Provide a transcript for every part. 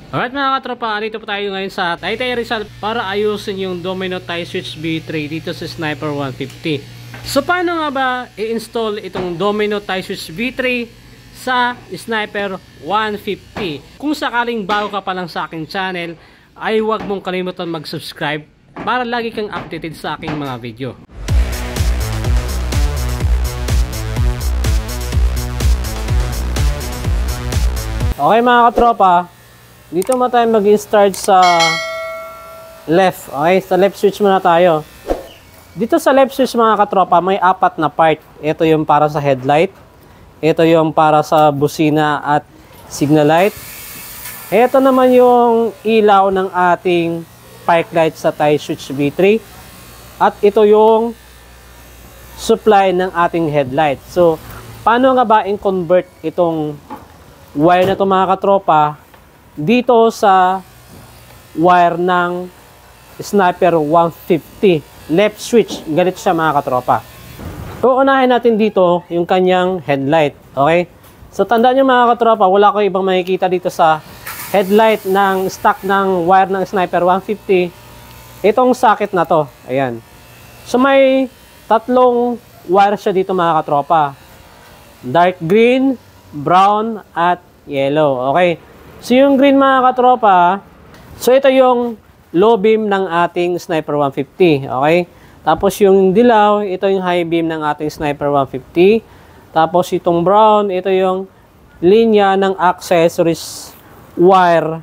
Alright mga katropa, dito po tayo ngayon sa Taytay Rizal para ayusin yung Domino tie switch V3 dito sa Sniper 150. So paano nga ba i-install itong Domino tie switch V3 sa Sniper 150? Kung sakaling bago ka pa lang sa aking channel, ay huwag mong kalimutan mag-subscribe para lagi kang updated sa aking mga video. Okay mga katropa, dito mo tayo mag-start sa left. Okay, sa left switch muna tayo. Dito sa left switch mga katropa, may apat na part. Ito yung para sa headlight. Ito yung para sa busina at signal light. Ito naman yung ilaw ng ating park light sa tie switch V3. At ito yung supply ng ating headlight. So, paano nga ba i-convert itong wire na ito mga katropa dito sa wire ng Sniper 150 left switch? Ganito siya mga katropa. Uunahin natin dito yung kanyang headlight. Okay, so tandaan nyo mga katropa, wala ko ibang makikita dito sa headlight ng stock ng wire ng Sniper 150 itong socket na to. Ayan, so may tatlong wire siya dito mga katropa: dark green, brown at yellow. Okay, so yung green mga katropa, so ito yung low beam ng ating Sniper 150. Okay, tapos yung dilaw, ito yung high beam ng ating Sniper 150. Tapos itong brown, ito yung linya ng accessories wire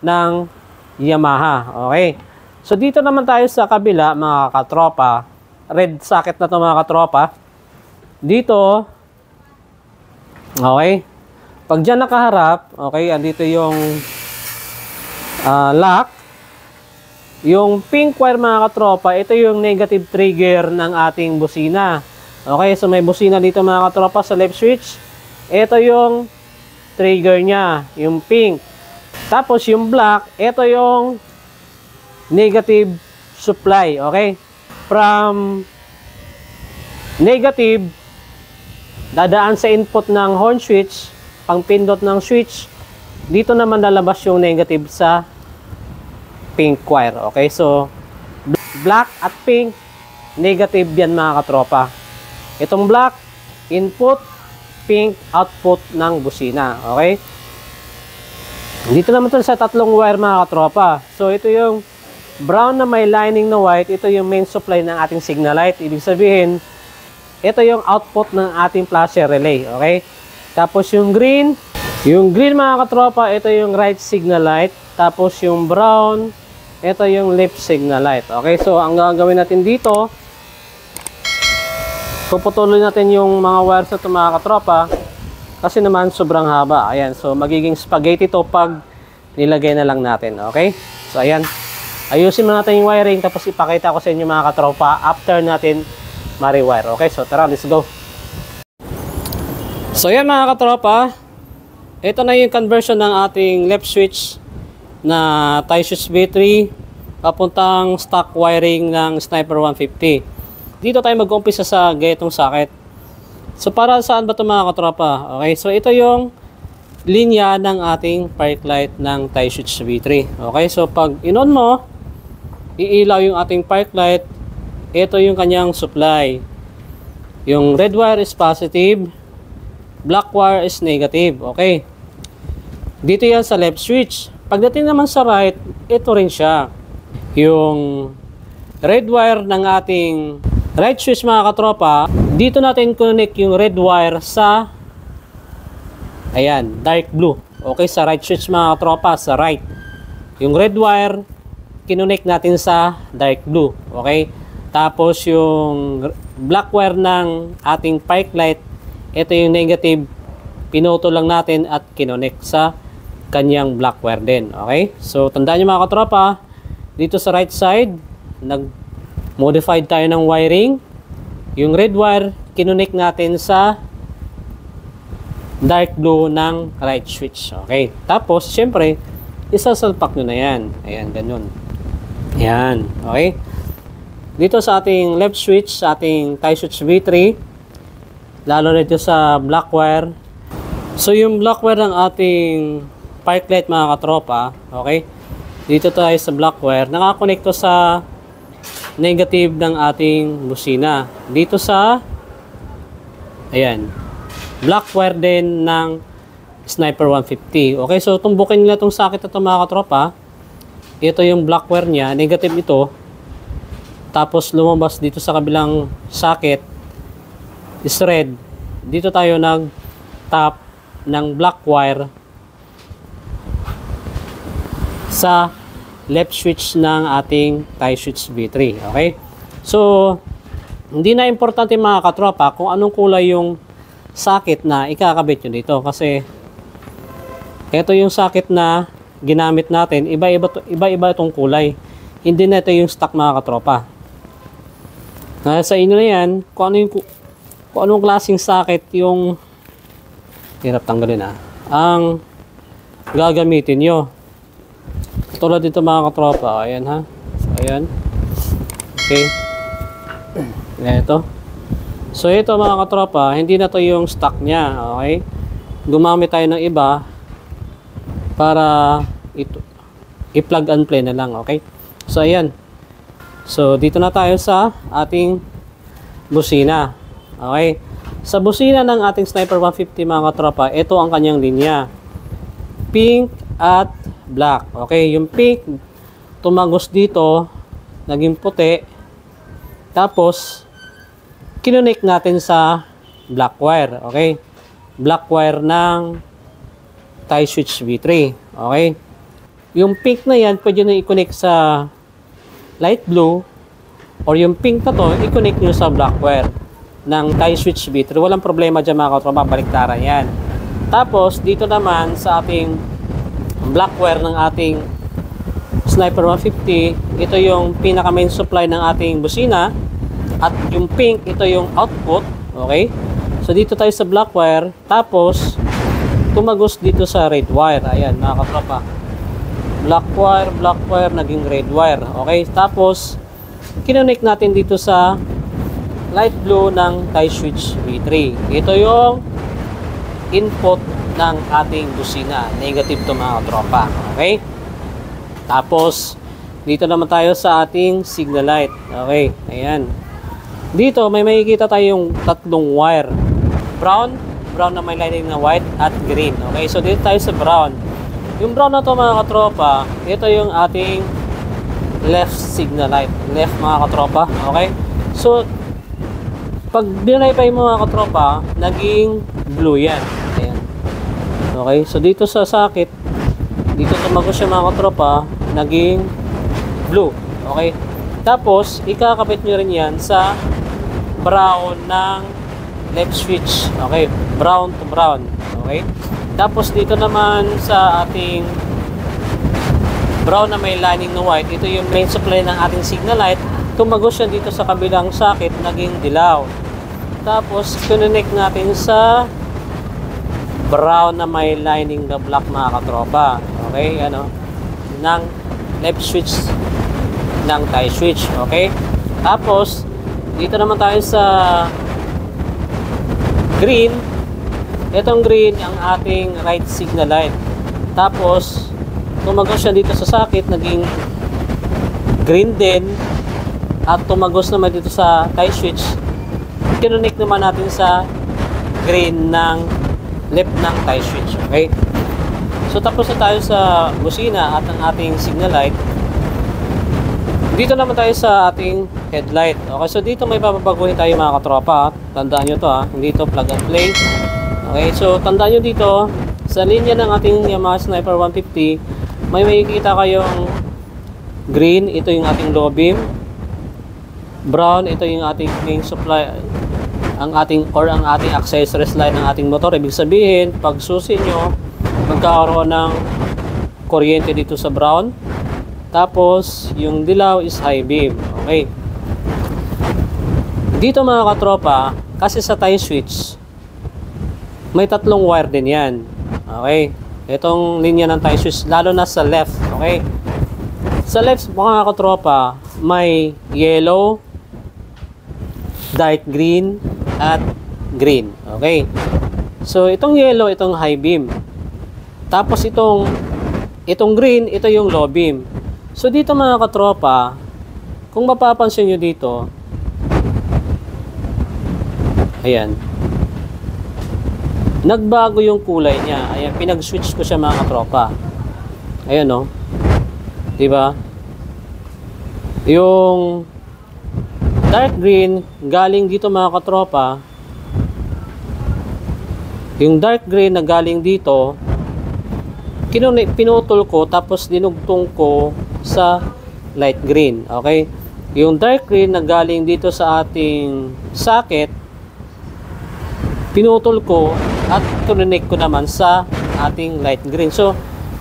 ng Yamaha. Okay, so dito naman tayo sa kabila mga katropa, red socket na to mga katropa. Dito, okay, pag dyan nakaharap, okay, andito yung lock. Yung pink wire mga katropa, ito yung negative trigger ng ating busina. Okay, so may busina dito mga katropa sa left switch. Ito yung trigger niya, yung pink. Tapos yung black, ito yung negative supply. Okay, from negative, dadaan sa input ng horn switch, pang pindot ng switch. Dito naman lalabas yung negative sa pink wire. Okay, so black at pink, negative yan mga katropa. Itong black, input, pink, output ng busina. Okay, dito naman ito sa tatlong wire mga katropa. So ito yung brown na may lining na white, ito yung main supply ng ating signal light. Ibig sabihin, ito yung output ng ating flasher relay. Okay, tapos yung green mga katropa, ito yung right signal light. Tapos yung brown, ito yung left signal light. Okay, so ang gagawin natin dito, puputulin natin yung mga wires na ito mga katropa, kasi naman sobrang haba. Ayan, so magiging spaghetti to pag nilagay na lang natin. Okay, so ayan, ayusin mo natin yung wiring, tapos ipakita ko sa inyo mga katropa after natin ma-rewire. Okay, so tara, let's go. So yan mga katropa, ito na yung conversion ng ating left switch na tie switch V3 papuntang stock wiring ng Sniper 150. Dito tayo mag-umpisa sa ganitong socket. So para saan ba ito mga katropa? Okay, so ito yung linya ng ating park light ng tie switch V3. Okay, so pag in-on mo, iilaw yung ating park light. Ito yung kanyang supply. Yung red wire is positive, black wire is negative. Okay, dito yan sa left switch. Pagdating naman sa right, ito rin siya. Yung red wire ng ating right switch mga katropa, dito natin connect yung red wire sa, ayan, dark blue. Okay, sa right switch mga katropa, sa right. Yung red wire, kinonect natin sa dark blue. Okay, tapos yung black wire ng ating park light, ito yung negative, pinuto lang natin at kinonect sa kanyang black wire din. Okay, so tandaan nyo mga katropa, dito sa right side, nag-modified tayo ng wiring. Yung red wire, kinonect natin sa dark blue ng right switch. Okay, tapos syempre, isasalpak nyo na yan. Ayan, ganun. Ayan, okay. Dito sa ating left switch, sa ating tie switch V3, lalo na dito sa black wire. So yung black wire ng ating spark light mga katropa. Okay? Dito tayo sa black wire. Nakakonect to sa negative ng ating busina. Dito sa ayan. Black wire din ng Sniper 150. Okay, so tumbukin nila itong socket na ito mga katropa. Ito yung black wire niya. Negative ito. Tapos lumabas dito sa kabilang socket is red. Dito tayo nag-tap ng black wire sa left switch ng ating tie switch V3. Okay? So, hindi na importante mga katropa kung anong kulay yung socket na ikakabit nyo dito. Kasi, ito yung socket na ginamit natin. Iba-iba itong kulay. Hindi na ito yung stock mga katropa. Sa inyo na yan, kung anong klaseng socket yung hirap tanggalin ang gagamitin nyo. Tulad dito mga katropa. Ayan ha. So, ayan. Okay. Ayan ito. So ito mga katropa, hindi na to yung stock niya. Okay. Gumamit tayo ng iba para i-plug and play na lang. Okay. So ayan. So dito na tayo sa ating busina. Okay. Sa busina ng ating Sniper 150 mga katropa, ito ang kanyang linya. Pink at black. Okay, yung pink tumagos dito, naging puti. Tapos kinonek natin sa black wire. Okay? Black wire ng tie switch V3. Okay? Yung pink na yan, pwede nyo i-connect sa light blue or yung pink na to, i-connect nyo sa black wire ng tie switch V3. Walang problema dyan mga katropa, baliktaran yan. Tapos, dito naman sa ating black wire ng ating Sniper 150, ito yung pinaka main supply ng ating busina. At yung pink, ito yung output. Okay? So, dito tayo sa black wire. Tapos, tumagos dito sa red wire. Ayan, mga katropa. Black wire, naging red wire. Okay? Tapos, kinonek natin dito sa light blue ng tie switch V3. Ito yung input ng ating busina. Negative to mga katropa. Okay? Tapos, dito naman tayo sa ating signal light. Okay? Ayan. Dito, may makikita tayong tatlong wire. Brown na may lining na white at green. Okay? So, dito tayo sa brown. Yung brown na to mga katropa, ito yung ating left signal light. Left mga katropa. Okay? So, pag binaypay mo mga katropa, naging blue yan. Ayan. Okay? So, dito sa socket, dito tumagos siya mga katropa, naging blue. Okay? Tapos, ikakabit nyo rin yan sa brown ng left switch. Okay? Brown to brown. Okay? Tapos, dito naman sa ating brown na may lining na white, ito yung main supply ng ating signal light. Tumagos yan dito sa kabilang socket, naging dilaw. Tapos, connect natin sa brown na may lining na black mga katropa. Okay? Ano? Ng left switch ng tie switch. Okay? Tapos, dito naman tayo sa green. Itong green ang ating right signal light. Tapos, tumagos siya dito sa socket, naging green din. At tumagos naman dito sa tie switch. Kinonek naman natin sa green ng left ng tie switch. Okay? So, tapos na tayo sa busina at ang ating signal light. Dito naman tayo sa ating headlight. Okay, so dito may babaguhin tayo mga katropa. Tandaan nyo to ha. Hindi to plug and play. Okay, so tandaan nyo dito, sa linya ng ating Yamaha Sniper 150, may makikita kayong green. Ito yung ating low beam. Brown, ito yung ating main supply. Ang ating accessories light ng ating motor. Ibig sabihin, pag susi nyo, magkakaroon ng kuryente dito sa brown. Tapos, yung dilaw is high beam. Okay. Dito mga katropa, kasi sa tie switch, may tatlong wire din yan. Okay. Itong linya ng tie switch, lalo na sa left. Okay. Sa left mga katropa, may yellow, dark green, at green. Okay. So, itong yellow, itong high beam. Tapos itong green, ito yung low beam. So dito mga katropa, kung mapapansin nyo dito, ayan, nagbago yung kulay niya. Ayan, pinag-switch ko siya mga katropa. Ayan o. Diba? Yung dark green, galing dito mga katropa. Yung dark green na galing dito, pinutol ko, tapos dinugtong ko sa light green. Okay? Yung dark green na galing dito sa ating socket, pinutol ko at connect ko naman sa ating light green. So,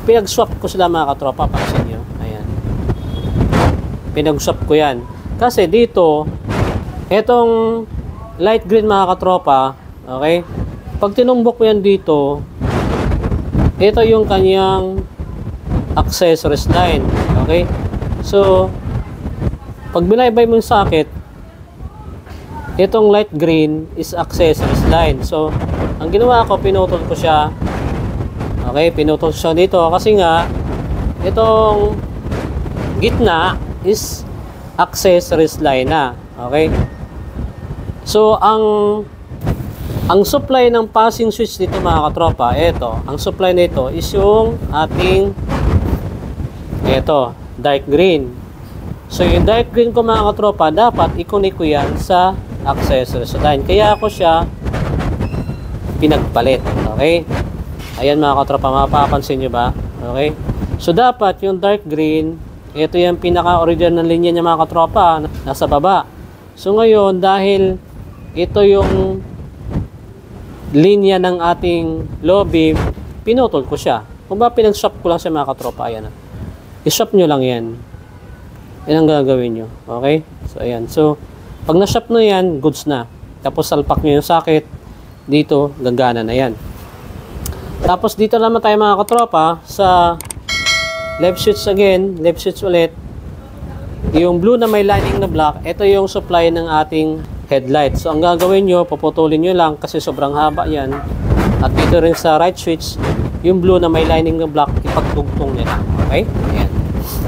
pinag-swap ko sila mga katropa. Pansin nyo. Ayan. Pinag-swap ko yan. Kasi dito, etong light green mga katropa, okay? Pag tinumbok mo yan dito, ito yung kanyang accessories line. Okay? So, pag binaybay mo yung socket, itong light green is accessories line. So, ang ginawa ko, pinutol ko siya. Okay, pinutol siya dito kasi nga itong gitna is accessories line na. Okay? So, ang supply ng passing switch dito mga katropa, ito, ang supply nito is yung ating dark green. So, yung dark green ko mga katropa, dapat i-connect ko yan sa accessories line. Kaya ako siya pinagpalit. Okay? Ayan mga katropa, mapapansin nyo ba? Okay? So, dapat yung dark green, ito yung pinaka-original linya niya mga katropa, nasa baba. So, ngayon, dahil ito yung linya ng ating low beam, pinutol ko siya. Kung ba pinag-swap ko lang siya mga katropa, ayan. I-swap nyo lang yan. Yan ang gagawin nyo. Okay? So, ayan. So, pag na-swap nyo yan, goods na. Tapos, salpak nyo yung socket. Dito, gagana na yan. Tapos, dito naman tayo mga katropa, sa left switch again, left switch ulit. Yung blue na may lining na black, ito yung supply ng ating headlight. So, ang gagawin nyo, paputulin nyo lang kasi sobrang haba yan. At dito rin sa right switch, yung blue na may lining na black, ipagtugtong nyo lang. Okay? Ayan.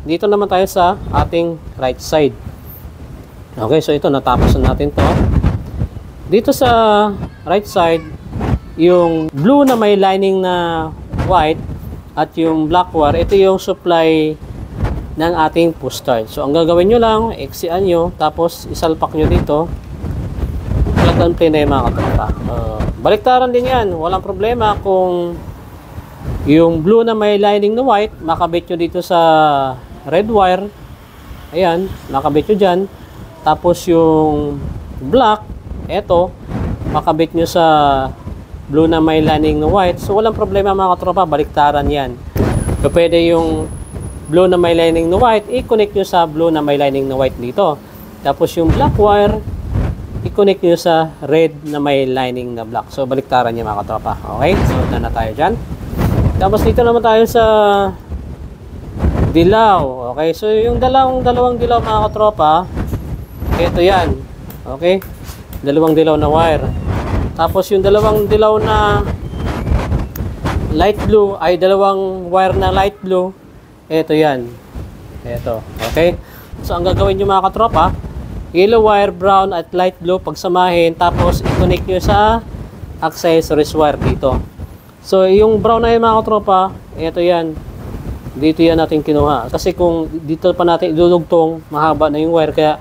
Dito naman tayo sa ating right side. Okay, so ito, natapos na natin to. Dito sa right side, yung blue na may lining na white at yung black wire, ito yung supply ng ating push start. So, ang gagawin nyo lang, exian nyo, tapos isalpak nyo dito. Plug and play na yung mga katropa. Baliktaran din yan. Walang problema kung yung blue na may lining na white, makabit nyo dito sa red wire. Ayan, makabit nyo dyan. Tapos yung black, eto, makabit nyo sa blue na may lining na white. So, walang problema mga katropa. Baliktaran yan. So, pwede yung blue na may lining na white, i-connect nyo sa blue na may lining na white dito. Tapos yung black wire, i-connect nyo sa red na may lining na black. So, baliktaran nyo mga katropa. Okay? So, na tayo dyan. Tapos dito naman tayo sa dilaw. Okay? So, yung dalawang dilaw mga katropa, ito yan. Okay? Dalawang dilaw na wire. Tapos yung dalawang dilaw na light blue, ay dalawang wire na light blue, ito yan. Ito. Okay? So, ang gagawin nyo mga katropa, yellow wire, brown at light blue, pagsamahin, tapos i-connect nyo sa accessories wire dito. So, yung brown na yung mga katropa, ito yan. Dito yan natin kinuha. Kasi kung dito pa natin idudugtong, mahaba na yung wire, kaya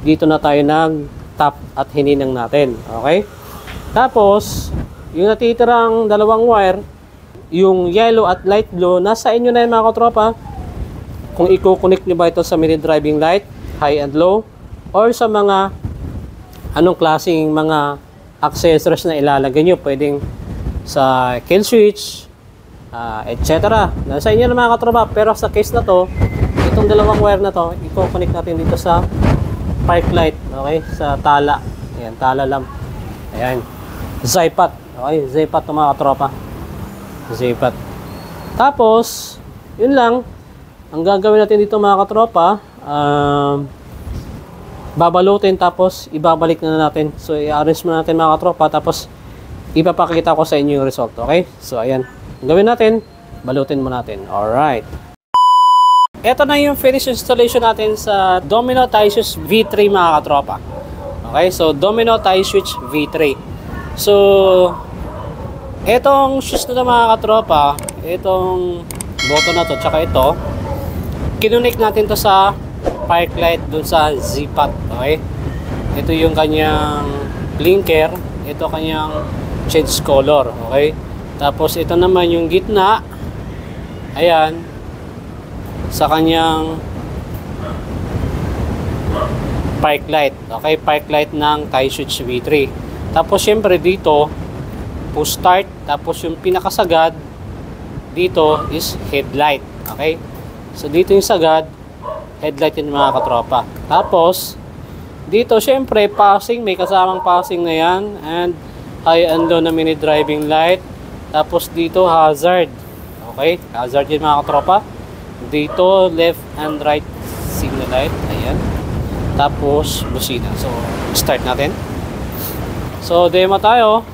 dito na tayo nag-tap at hininang natin. Okay? Tapos, yung natitirang dalawang wire, yung yellow at light blue, nasa inyo na yun mga katropa. Kung i-connect nyo ba ito sa mini driving light, high and low, or sa mga anong klaseng mga accessories na ilalagay nyo. Pwedeng sa kill switch, etc. Nasa inyo na mga katropa. Pero sa case na to, itong dalawang wire na to, i-connect natin dito sa park light. Okay? Sa tala. Ayan, tala lamp. Ayan. Zipat. Okay? Zipat to mga katropa. Zipat. Tapos, yun lang. Ang gagawin natin dito mga katropa, babalutin tapos ibabalik na natin. So, i-arrange mo natin mga katropa tapos ipapakita ko sa inyo yung result. Okay? So, ayan. Ang gawin natin, balutin mo natin. Alright. Ito na yung finish installation natin sa Domino tie switch V3 mga katropa. Okay, so Domino tie switch V3. So, etong switch na ito mga katropa, itong button na to, tsaka ito, kinunik natin to sa park light dun sa Z-pot. Okay, ito yung kanyang blinker, ito kanyang change color. Okay, tapos ito naman yung gitna, ayan, sa kanyang park light. Okay, park light ng tie switch V3. Tapos syempre dito push start, tapos yung pinakasagad dito is headlight. Okay, so dito yung sagad, headlight yung mga katropa. Tapos dito syempre passing, may kasamang passing na yan, and high and low na mini driving light. Tapos dito hazard. Okay, hazard yung mga katropa. Dito left and right signal light, ayan. Tapos busina. So start natin. So demo tayo.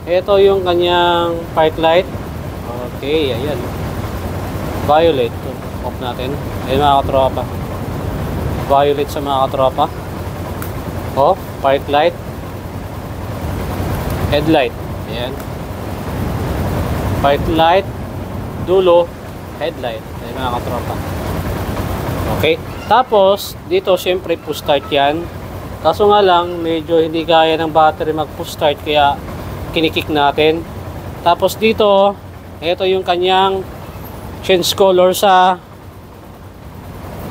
Ito yung kanyang park light. Okay, ayan. Violet. Off natin. Ayan mga katropa. Violet sa mga katropa. Off, park light. Headlight. Ayan. Park light. Dulo. Headlight. Ayan mga katropa. Okay. Tapos, dito syempre push start yan. Kaso nga lang, medyo hindi kaya ng battery mag push start, kaya kinikik natin. Tapos dito, ito yung kanyang change color sa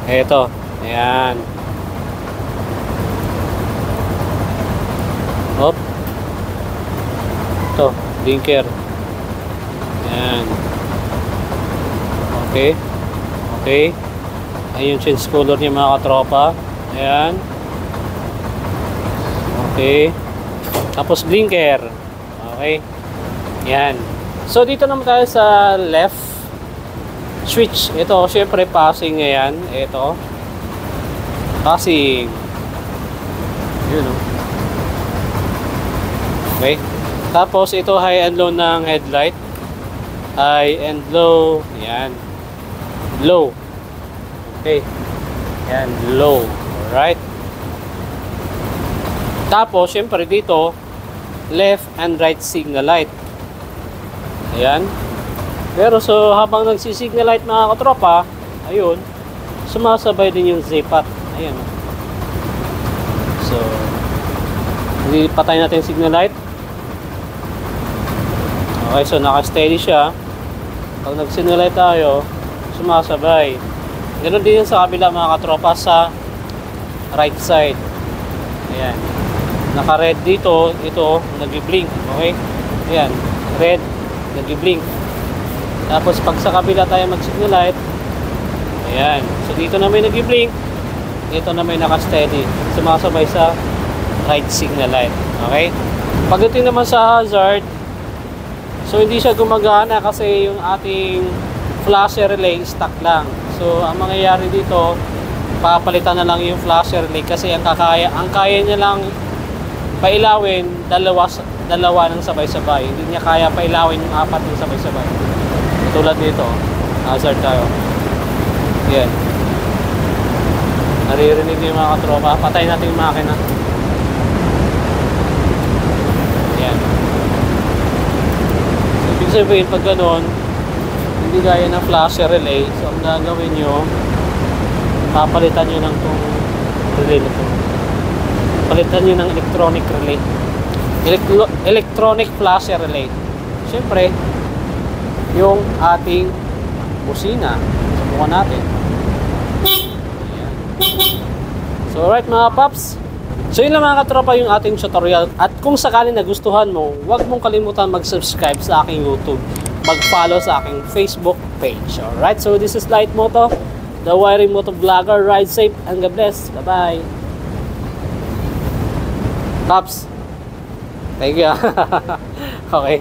ito. Ayan. Hop. Ito, blinker. Ayan. Okay. Okay. Ayun yung change color niya mga katropa. Ayan. Okay. Tapos blinker. Okay. Ayan. So dito naman tayo sa left switch. Ito syempre passing ngayon. Ito. Passing. Yun o. Okay. Tapos ito high and low ng headlight. High and low. Ayan. Low. Okay. Ayan. Low. Alright. Tapos syempre dito left and right signal light. Ayan. Pero so habang nagsisignal light mga katropa, ayun, sumasabay din yung Z-pot. Ayan. So hindi patay natin yung signal light. Okay, so naka-steady siya. Pag nag-signal light tayo, sumasabay. Ganoon din sa kabila mga katropa sa right side. Ayan. Naka-red dito, ito nag-blink. Okay? Ayan, red, nag-blink. Tapos pag sa kabila tayo mag-signal light, ayan. So dito na may nag-blink, dito na may naka-steady. Sumasabay sa right signal light. Okay? Pagdating naman sa hazard, so hindi siya gumagana kasi yung ating flasher relay stuck lang. So ang mangyayari dito, papalitan na lang yung flasher relay kasi ang kaya niya lang pailawin dalawa ng sabay-sabay. Hindi niya kaya pailawin yung apat ng sabay-sabay. Tulad nito, hazard tayo. Yan. Naririnig yung mga katropa. Patay natin yung makina. Yan. So, ibig sabihin pag ganun, hindi gaya ng flasher relay. So ang gagawin nyo, papalitan nyo ng itong relay na ito. Palitan nyo ng electronic relay. Electronic flasher relay. Siyempre, yung ating busina. Subukan natin. Ayan. So alright mga paps. So yun lang mga katropa yung ating tutorial. At kung sakali nagustuhan mo, huwag mong kalimutan mag-subscribe sa aking YouTube. Mag-follow sa aking Facebook page. Alright, so this is Light Moto, the wiring moto vlogger. Ride safe and God bless. Bye-bye. Pops. Thank you. Okay.